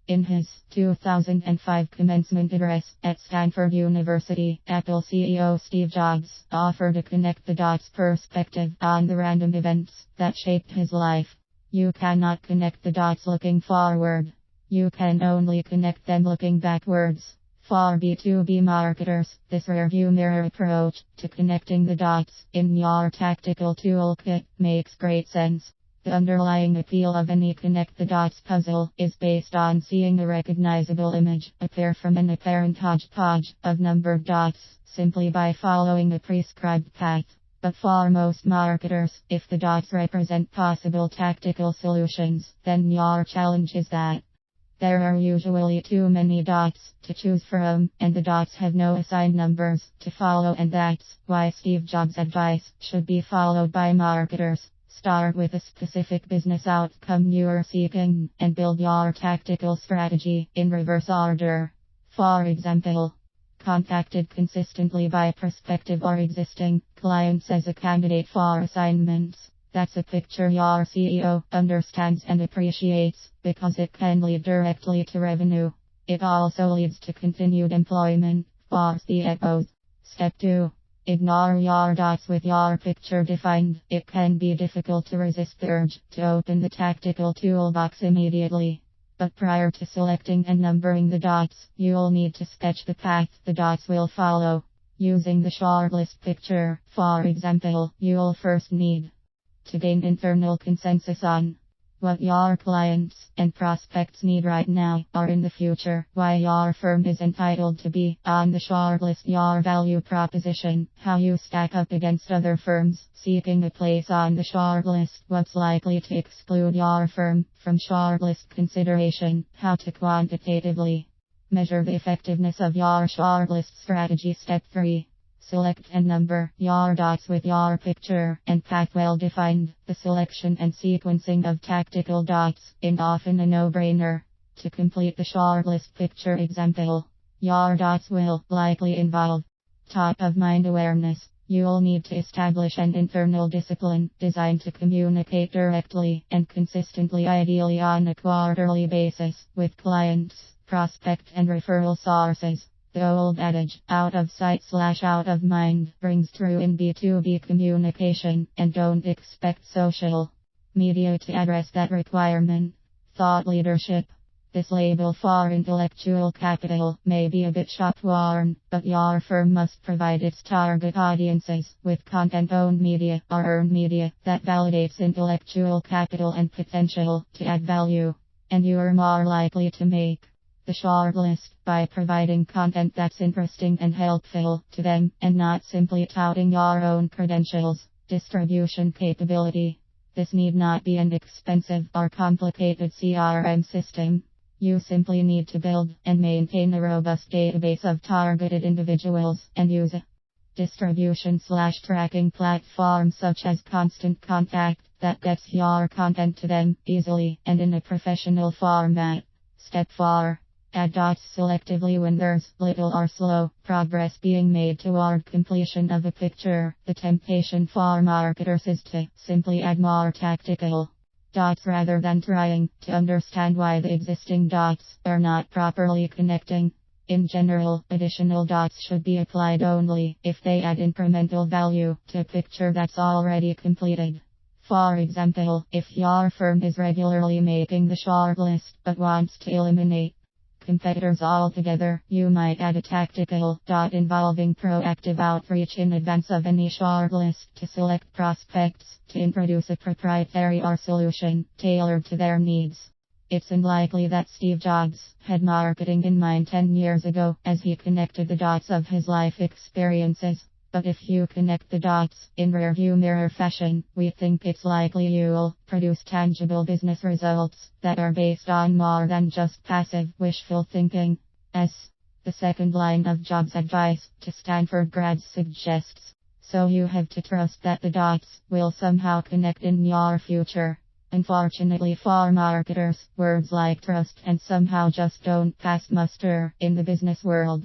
In his 2005 commencement address at Stanford University, Apple CEO Steve Jobs offered a connect the dots perspective on the random events that shaped his life. You cannot connect the dots looking forward. You can only connect them looking backwards. For B2B marketers, this rearview mirror approach to connecting the dots in your tactical toolkit makes great sense. The underlying appeal of any connect the dots puzzle is based on seeing a recognizable image appear from an apparent hodgepodge of numbered dots simply by following a prescribed path. But for most marketers, if the dots represent possible tactical solutions, then your challenge is that there are usually too many dots to choose from, and the dots have no assigned numbers to follow, and that's why Steve Jobs' advice should be followed by marketers. Start with a specific business outcome you are seeking, and build your tactical strategy in reverse order. For example, contacted consistently by prospective or existing clients as a candidate for assignments. That's a picture your CEO understands and appreciates, because it can lead directly to revenue. It also leads to continued employment for CFOs. Step 2. Ignore your dots with your picture defined. It can be difficult to resist the urge to open the tactical toolbox immediately. But prior to selecting and numbering the dots, you'll need to sketch the path the dots will follow. Using the shortlist picture, for example, you'll first need to gain internal consensus on what your clients and prospects need right now or in the future, why your firm is entitled to be on the shortlist, your value proposition, how you stack up against other firms seeking a place on the shortlist, what's likely to exclude your firm from shortlist consideration, how to quantitatively measure the effectiveness of your shortlist strategy. Step 3. Select and number your dots with your picture and path well defined. The selection and sequencing of tactical dots is often a no-brainer. To complete the shortlist picture example, your dots will likely involve top-of-mind awareness. You'll need to establish an internal discipline designed to communicate directly and consistently, ideally on a quarterly basis, with clients, prospects, and referral sources. The old adage, out of sight / out of mind, rings true in B2B communication, and don't expect social media to address that requirement. Thought leadership. This label for intellectual capital may be a bit shop-worn, but your firm must provide its target audiences with content-owned media or earned media that validates intellectual capital and potential to add value. And you are more likely to make the shortlist by providing content that's interesting and helpful to them, and not simply touting your own credentials. Distribution capability. This need not be an expensive or complicated CRM system. You simply need to build and maintain a robust database of targeted individuals and use a distribution / tracking platform such as Constant Contact that gets your content to them easily and in a professional format. Step 4. Add dots selectively when there's little or slow progress being made toward completion of a picture. The temptation for marketers is to simply add more tactical dots rather than trying to understand why the existing dots are not properly connecting. In general, additional dots should be applied only if they add incremental value to a picture that's already completed. For example, if your firm is regularly making the shortlist but wants to eliminate competitors altogether, you might add a tactical dot involving proactive outreach in advance of any shortlist to select prospects to introduce a proprietary or solution tailored to their needs. It's unlikely that Steve Jobs had marketing in mind 10 years ago as he connected the dots of his life experiences. But if you connect the dots in rearview mirror fashion, we think it's likely you'll produce tangible business results that are based on more than just passive wishful thinking. As the second line of Jobs' advice to Stanford grads suggests, so you have to trust that the dots will somehow connect in your future. Unfortunately for marketers, words like trust and somehow just don't pass muster in the business world.